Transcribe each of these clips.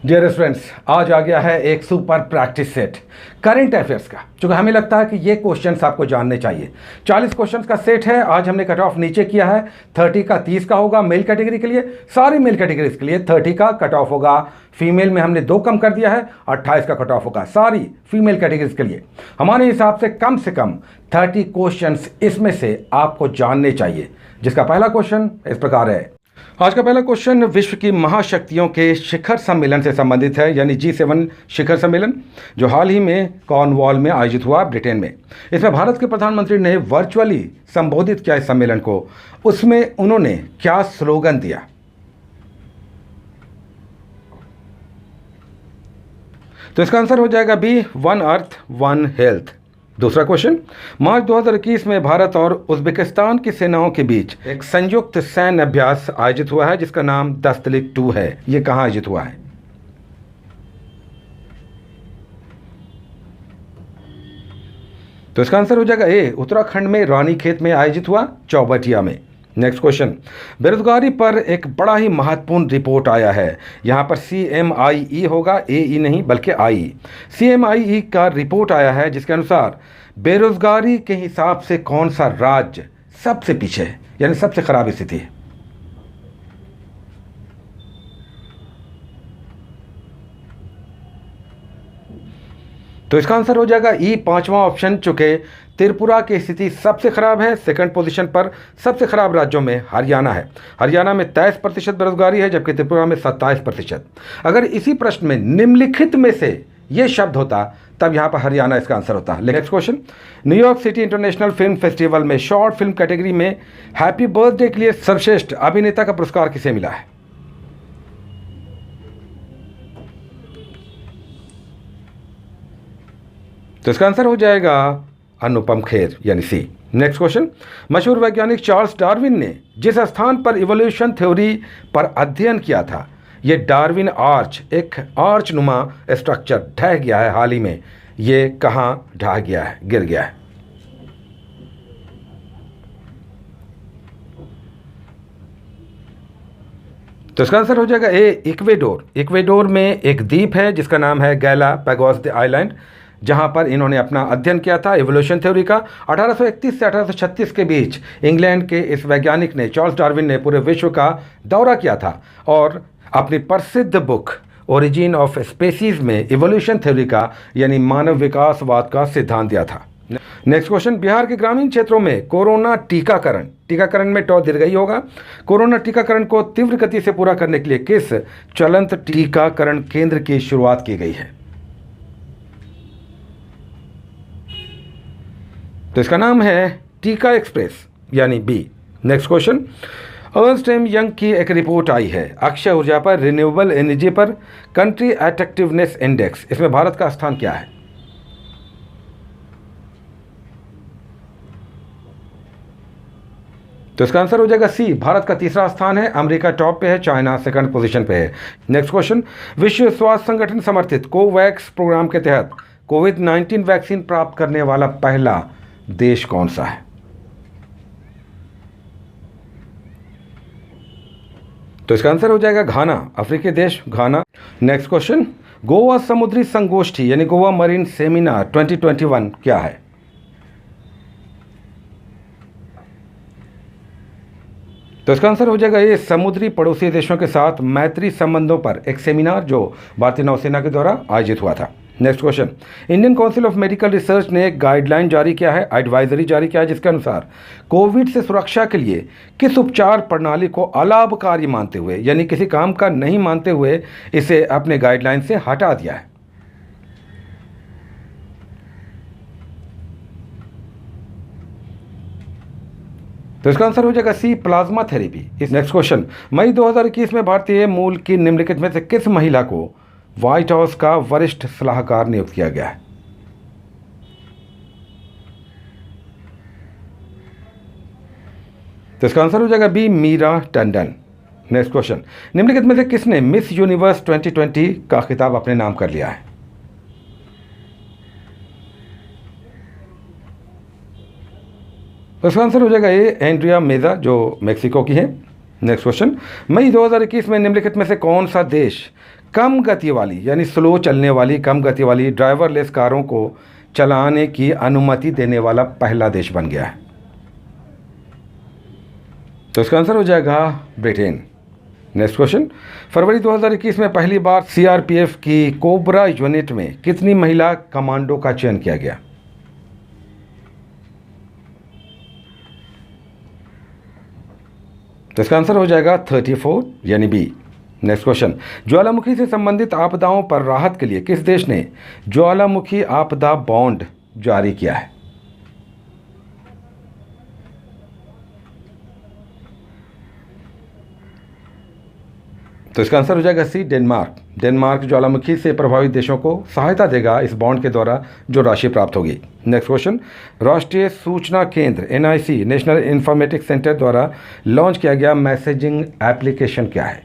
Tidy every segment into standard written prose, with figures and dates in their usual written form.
Dear students, आज आ गया है एक super practice set current affairs का, क्योंकि हमें लगता है कि ये क्वेश्चंस आपको जानने चाहिए। 40 क्वेश्चंस का सेट है। आज हमने कट ऑफ नीचे किया है। 30 का 30 का होगा मेल कैटेगरी के लिए, सारी मेल कैटेगरीज के लिए 30 का कट ऑफ होगा। फीमेल में हमने 2 कम कर दिया है, 28 का कट ऑफ होगा सारी फीमेल कैटेगरीज के लिए। हमारे हिसाब से कम 30 क्वेश्चंस इसमें से आपको जानने चाहिए, जिसका पहला क्वेश्चन इस प्रकार है। आज का पहला क्वेश्चन विश्व की महाशक्तियों के शिखर सम्मेलन से संबंधित है, यानी G7 शिखर सम्मेलन, जो हाल ही में कॉर्नवॉल में आयोजित हुआ ब्रिटेन में। इसमें भारत के प्रधानमंत्री ने वर्चुअली संबोधित किया इस सम्मेलन को। उसमें उन्होंने क्या स्लोगन दिया? तो इसका आंसर हो जाएगा B, one earth one health. दूसरा क्वेश्चन, मार्च 2021 में भारत और उज्बेकिस्तान की सेनाओं के बीच एक संयुक्त सैन्य अभ्यास आयोजित हुआ है, जिसका नाम दस्तलिक 2 है। यह कहां आयोजित हुआ है? तो इसका आंसर हो जाएगा ए, उत्तराखंड में रानीखेत में आयोजित हुआ, चौबटिया में। नेक्स्ट क्वेश्चन, बेरोजगारी पर एक बड़ा ही महत्वपूर्ण रिपोर्ट आया है। यहां पर CMIE होगा, AE नहीं बल्कि IE। CMIE का रिपोर्ट आया है, जिसके अनुसार बेरोजगारी के हिसाब से कौन सा राज्य सबसे पीछे है, यानी सबसे खराब स्थिति है? तो इसका आंसर हो जाएगा ई, 5वां ऑप्शन। चुके त्रिपुरा की स्थिति सबसे खराब है। सेकंड पोजीशन पर सबसे खराब राज्यों में हरियाणा है। हरियाणा में 23% बेरोजगारी है, जबकि त्रिपुरा में 27%। अगर इसी प्रश्न में निम्नलिखित में से यह शब्द होता, तब यहां पर हरियाणा इसका आंसर होता। Next question, New York city international film festival में शॉर्ट फिल्म कैटेगरी में हैप्पी बर्थडे के लिए सर्वश्रेष्ठ अभिनेता का पुरस्कार किसे मिला है? तो इसका आंसर हो जाएगा अनुपम खेर, यानी सी। नेक्स्ट क्वेश्चन, मशहूर वैज्ञानिक चार्ल्स डार्विन ने जिस स्थान पर इवोल्यूशन थ्योरी पर अध्ययन किया था, यह डार्विन आर्च, एक आर्च नुमा स्ट्रक्चर ढह गया है हाल ही में। यह कहां ढह गया है, गिर गया है? तो इसका आंसर हो जाएगा ए, इक्वेडोर। इक्वेडोर में एक द्वीप है जिसका नाम है गैलापागोस आइलैंड, जहां पर इन्होंने अपना अध्ययन किया था इवोल्यूशन थ्योरी का। 1831 से 1836 के बीच इंग्लैंड के इस वैज्ञानिक ने, चार्ल्स डार्विन ने, पूरे विश्व का दौरा किया था और अपनी प्रसिद्ध बुक ओरिजिन ऑफ स्पेसीज में इवोल्यूशन थ्योरी का, यानी मानव विकासवाद का सिद्धांत दिया था। नेक्स्ट क्वेश्चन, बिहार के ग्रामीण क्षेत्रों में कोरोना टीकाकरण में दीर्घई होगा। कोरोना टीकाकरण को तीव्र गति से पूरा करने के लिए किस चलंत टीकाकरण केंद्र की शुरुआत की गई है? तो इसका नाम है टीका एक्सप्रेस, यानी B. Next question, Ernst and Young की एक रिपोर्ट आई है अक्षय ऊर्जा पर, रिन्यूएबल एनर्जी पर, कंट्री अट्रैक्टिवनेस इंडेक्स। इसमें भारत का स्थान क्या है? तो इसका आंसर हो जाएगा सी, भारत का तीसरा स्थान है। अमेरिका टॉप पे है, चाइना सेकंड पोजीशन पे है। नेक्स्ट क्वेश्चन, विश्व स्वास्थ्य संगठन समर्थित कोवैक्स प्रोग्राम के तहत कोविड-19 वैक्सीन प्राप्त करने वाला पहला देश कौन सा है? तो इसका आंसर हो जाएगा घाना, अफ्रीकी देश घाना। नेक्स्ट क्वेश्चन, गोवा समुद्री संगोष्ठी यानी गोवा मरीन सेमिनार 2021 क्या है? तो इसका आंसर हो जाएगा ये, समुद्री पड़ोसी देशों के साथ मैत्री संबंधों पर एक सेमिनार जो भारतीय नौसेना के द्वारा आयोजित हुआ था। Next question, Indian council of medical research ने एक गाइडलाइन जारी किया है, एडवाइजरी जारी किया है, जिसके अनुसार कोविड से सुरक्षा के लिए किस उपचार प्रणाली को अलाभकारी मानते हुए, यानी किसी काम का नहीं मानते हुए, इसे अपने गाइडलाइन से हटा दिया है? तो इसका आंसर हो जाएगा सी, प्लाज्मा थेरेपी। नेक्स्ट क्वेश्चन, मई 2021 में भारतीय मूल की निम्नलिखित में से किस महिला को व्हाइट हाउस का वरिष्ठ सलाहकार नियुक्त किया गया है? तो इसका आंसर हो जाएगा B, Meera Tandon. Next question, निम्नलिखित में से किसने मिस यूनिवर्स 2020 का खिताब अपने नाम कर लिया है? तो इसका आंसर हो जाएगा ए, एंड्रिया मेजा, जो मेक्सिको की है। नेक्स्ट क्वेश्चन, मई 2021 में निम्नलिखित में से कौन सा देश कम गति वाली यानी स्लो चलने वाली कम गति वाली ड्राइवरलेस कारों को चलाने की अनुमति देने वाला पहला देश बन गया है। तो इसका आंसर हो जाएगा ब्रिटेन। नेक्स्ट क्वेश्चन, फरवरी 2021 में पहली बार सीआरपीएफ की कोबरा यूनिट में कितनी महिला कमांडो का चयन किया गया? तो इसका आंसर हो जाएगा 34 यानी बी। नेक्स्ट क्वेश्चन, ज्वालामुखी से संबंधित आपदाओं पर राहत के लिए किस देश ने ज्वालामुखी आपदा बॉन्ड जारी किया है? तो इसका आंसर हो जाएगा सी, डेनमार्क। डेनमार्क ज्वालामुखी से प्रभावित देशों को सहायता देगा इस बॉन्ड के द्वारा जो राशि प्राप्त होगी। नेक्स्ट क्वेश्चन, राष्ट्रीय सूचना केंद्र एनआईसी नेशनल इंफॉर्मेटिक्स सेंटर द्वारा लॉन्च किया गया मैसेजिंग एप्लीकेशन क्या है?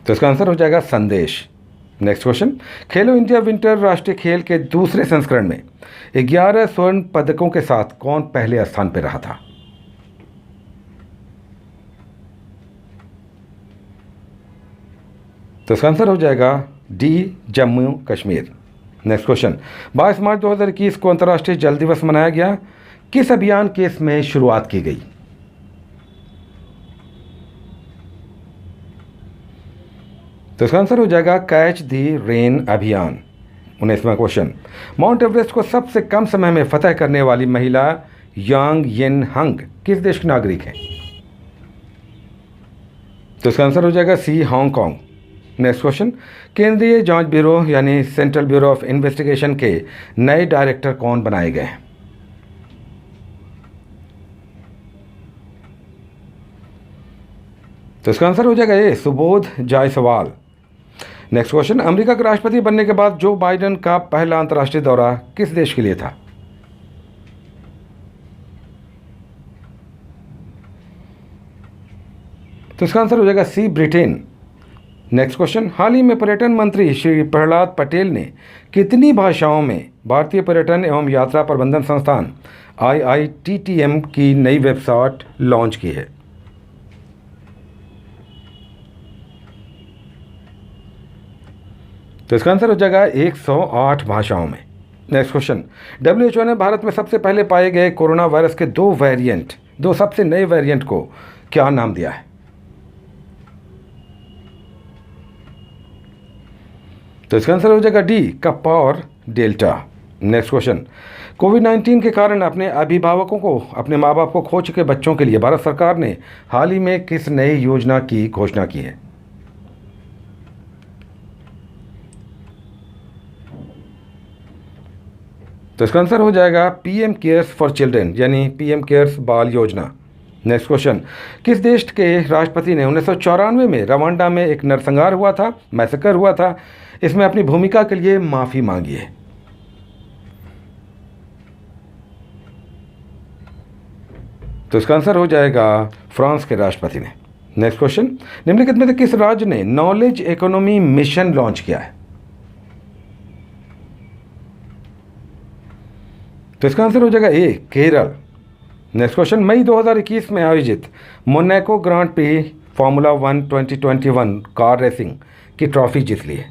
तो इसका आंसर हो जाएगा संदेश। नेक्स्ट क्वेश्चन, खेलो इंडिया विंटर राष्ट्रीय खेल के दूसरे संस्करण में 11 स्वर्ण पदकों के साथ कौन पहले स्थान पर रहा था? तो इसका आंसर हो जाएगा D, Jammu Kashmir. Next question, 22 मार्च 2021 को अंतर्राष्ट्रीय जल दिवस मनाया गया, किस अभियान के इसमें शुरुआत की गई? तो इसका आंसर हो जाएगा कैच दी रेन अभियान। 19वां क्वेश्चन, माउंट एवरेस्ट को सबसे कम समय में फतह करने वाली महिला यांग येन हंग किस देश की नागरिक है? तो इसका आंसर हो जाएगा सी, हांगकांग। नेक्स्ट क्वेश्चन, केंद्रीय जांच ब्यूरो यानी सेंट्रल ब्यूरो ऑफ इन्वेस्टिगेशन के नए डायरेक्टर कौन बनाए गए हैं? तो इसका आंसर हो जाएगा A, Subodh Jaiswal. Next question, America के राष्ट्रपति बनने के बाद जो बाइडेन का पहला अंतर्राष्ट्रीय दौरा किस देश के लिए था? तो इसका आंसर हो जाएगा सी, ब्रिटेन। नेक्स्ट क्वेश्चन, हाल ही में पर्यटन मंत्री श्री प्रहलाद पटेल ने कितनी भाषाओं में भारतीय पर्यटन एवं यात्रा प्रबंधन संस्थान IITTM की नई वेबसाइट लॉन्च की है? तो इसका आंसर हो जाएगा 108 भाषाओं में। नेक्स्ट क्वेश्चन, WHO ने भारत में सबसे पहले पाए गए कोरोना वायरस के दो सबसे नए वेरिएंट को क्या नाम दिया है? तो इसका आंसर हो जाएगा डी, कप्पा और डेल्टा। नेक्स्ट क्वेश्चन, कोविड-19 के कारण अपने अभिभावकों को अपने माँ बाप को खो चुके बच्चों के लिए भारत सरकार ने हाल ही में किस नई योजना की घोषणा की है? तो इसका आंसर हो जाएगा PM केयर्स फॉर चिल्ड्रन यानी PM केयर्स बाल योजना। नेक्स्ट क्वेश्चन, किस देश के राष्ट्रपति ने 1994 में रवांडा में एक नरसंहार हुआ था, मैसेकर हुआ था, इसमें अपनी भूमिका के लिए माफ़ी मांगी है? तो इसका आंसर हो जाएगा फ्रांस के राष्ट्रपति ने। नेक्स्ट क्वेश्चन, निम्नलिखित में से किस राज्य ने नॉलेज इकोनॉमी मिशन लॉन्च किया है? तो इसका आंसर हो जाएगा ए, केरल। नेक्स्ट क्वेश्चन, मई 2021 में आयोजित Monaco grand pre formula 1 2021 car racing की ट्रॉफी जीत ली है?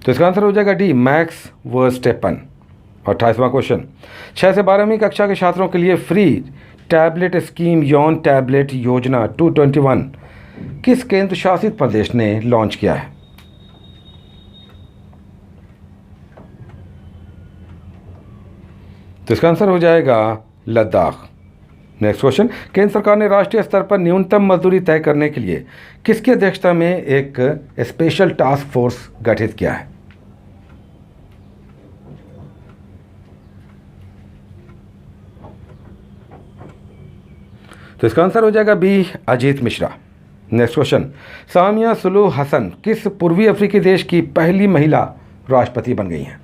तो इसका आंसर हो जाएगा डी, मैक्स वर्स्टेपन। 28वां क्वेश्चन, 6 से 12वीं कक्षा के छात्रों के लिए फ्री टैबलेट स्कीम यौन टैबलेट योजना 221 किस केंद्र शासित प्रदेश ने लॉन्च किया है? तो इसका आंसर हो जाएगा लद्दाख। नेक्स्ट क्वेश्चन, केंद्र सरकार ने राष्ट्रीय स्तर पर न्यूनतम मजदूरी तय करने के लिए किसकी अध्यक्षता में एक स्पेशल टास्क फोर्स गठित किया है? तो इसका आंसर हो जाएगा B, Ajit Mishra. Next question, Samia Suluhu Hassan किस पूर्वी अफ्रीकी देश की पहली महिला राष्ट्रपति बन गई हैं?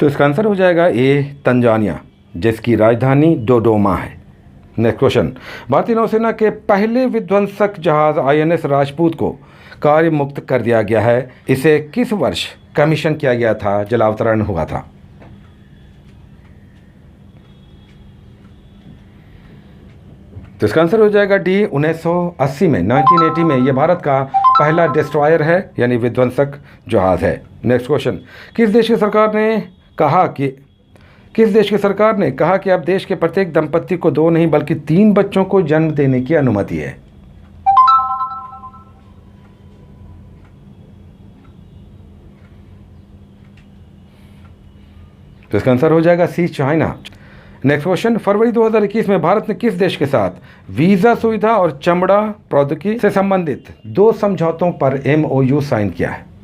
तो इसका आंसर हो जाएगा ए, तंजानिया, जिसकी राजधानी डोडोमा है। नेक्स्ट क्वेश्चन, भारतीय नौसेना के पहले विध्वंसक जहाज INS राजपूत को कार्य मुक्त कर दिया गया है। इसे किस वर्ष कमीशन किया गया था, जलावतरण हुआ था? तो इसका आंसर हो जाएगा डी, 1980 में, 1980 में। यह भारत का पहला डिस्ट्रॉयर है, यानी विध्वंसक जहाज है। नेक्स्ट क्वेश्चन, किस देश की सरकार ने कहा कि अब देश के प्रत्येक दंपत्ति को 2 नहीं बल्कि 3 बच्चों को जन्म देने की अनुमति है? तो इसका आंसर हो जाएगा सी, चाइना। नेक्स्ट क्वेश्चन, फरवरी 2021 में भारत ने किस देश के साथ वीजा सुविधा और चमड़ा प्रौद्योगिकी से संबंधित 2 समझौतों पर MOU साइन किया है?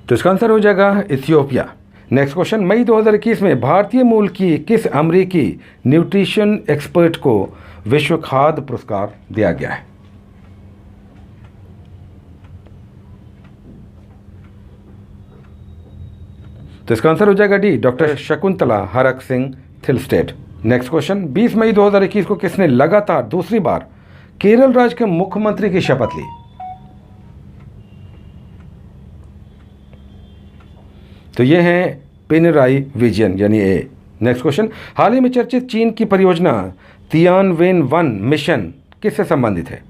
तो इसका आंसर हो जाएगा इथियोपिया। नेक्स्ट क्वेश्चन, मई 2021 में भारतीय मूल की किस अमेरिकी न्यूट्रिशन एक्सपर्ट को विश्व खाद्य पुरस्कार दिया गया है? तो इसका आंसर हो जाएगा D, doctor Shakuntala Harak Singh Thilsted. Next question, 20 मई 2021 को किसने लगातार दूसरी बार केरल राज्य के मुख्यमंत्री की शपथ ली? तो ये हैं पिनराई विजयन, यानी ए। नेक्स्ट क्वेश्चन, हाल ही में चर्चित चीन की परियोजना तियानवेन-1 मिशन किससे संबंधित है?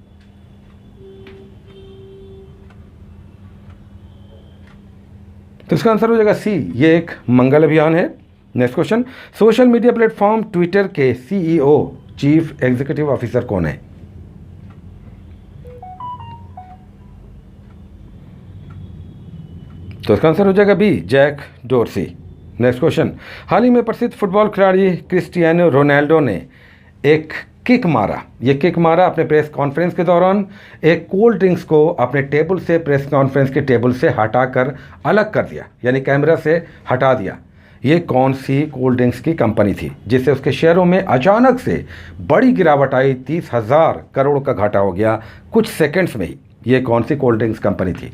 तो इसका आंसर हो जाएगा सी, ये एक मंगल अभियान है। Next question, social media platform Twitter के CEO, चीफ एग्जीक्यूटिव ऑफिसर कौन है? तो इसका आंसर हो जाएगा B, Jack Dorsey. Next question, हाल ही में प्रसिद्ध फुटबॉल खिलाड़ी क्रिस्टियानो रोनाल्डो ने एक किक मारा। ये किक मारा अपने प्रेस कॉन्फ्रेंस के दौरान एक कोल्ड ड्रिंक्स को अपने टेबल से, प्रेस कॉन्फ्रेंस के टेबल से हटाकर अलग कर दिया, यानी कैमरा से हटा दिया। ये कौन सी कोल्ड ड्रिंक्स की कंपनी थी जिससे उसके शेयरों में अचानक से बड़ी गिरावट आई, 30,000 करोड़ का घाटा हो गया कुछ सेकंड्स में ही? ये कौन सी कोल्ड ड्रिंक्स कंपनी थी?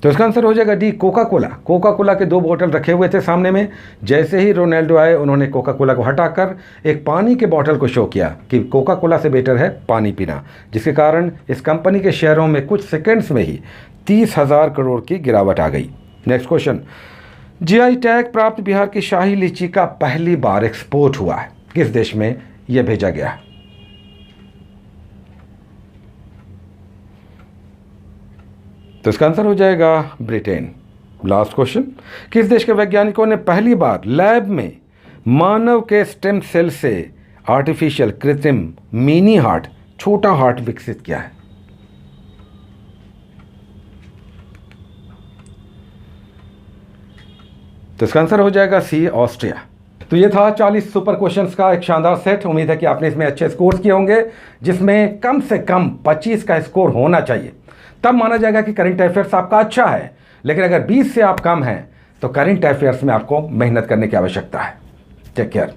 तो इसका आंसर हो जाएगा D, Coca Cola. Coca Cola के 2 बोतल रखे हुए थे सामने में। जैसे ही रोनाल्डो आए, उन्होंने कोका कोला को हटाकर एक पानी के बोतल को शो किया कि कोका कोला से बेटर है पानी पीना, जिसके कारण इस कंपनी के शेयरों में कुछ सेकंड्स में ही 30,000 करोड़ की गिरावट आ गई। नेक्स्ट क्वेश्चन, GI टैग प्राप्त बिहार की शाही लीची का पहली बार एक्सपोर्ट हुआ है, किस देश में यह भेजा गया है? तो इसका आंसर हो जाएगा ब्रिटेन। लास्ट क्वेश्चन, किस देश के वैज्ञानिकों ने पहली बार लैब में मानव के स्टेम सेल से आर्टिफिशियल कृत्रिम मिनी हार्ट, छोटा हार्ट विकसित किया है? तो इसका आंसर हो जाएगा सी, ऑस्ट्रिया। तो ये था 40 सुपर क्वेश्चंस का एक शानदार सेट। उम्मीद है कि आपने इसमें अच्छे स्कोर किए होंगे, जिसमें कम से कम 25 का स्कोर होना चाहिए, तब माना जाएगा कि करंट अफेयर्स आपका अच्छा है। लेकिन अगर 20 से आप कम हैं तो करंट अफेयर्स में आपको मेहनत करने की आवश्यकता है। Take care.